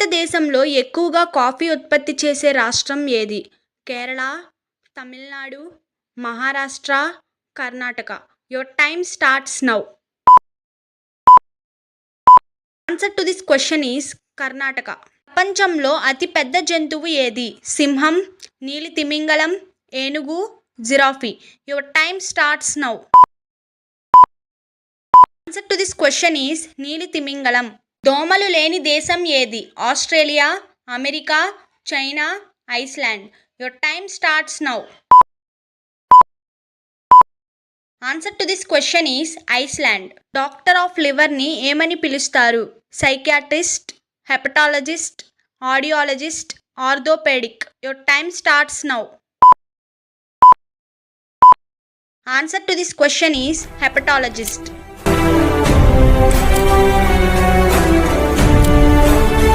భారతదేశంలో ఎక్కువగా కాఫీ ఉత్పత్తి చేసే రాష్ట్రం ఏది? Kerala, Tamil Nadu, Maharashtra, Karnataka. Your time starts now. Answer to this question is Karnataka. ప్రపంచంలో అతిపెద్ద జంతువు ఏది? సింహం, నీలి తిమింగలం, ఏనుగు, జిరాఫీ. Your time starts now. Answer to this question is నీలి తిమింగలం. దోమలు లేని దేశం ఏది? Australia, America, China, Iceland. Your time starts now. Answer to this question is Iceland. Doctor of లివర్ని ఏమని పిలుస్తారు? Psychiatrist, hepatologist, audiologist, orthopedic. Your time starts now. Answer to this question is hepatologist.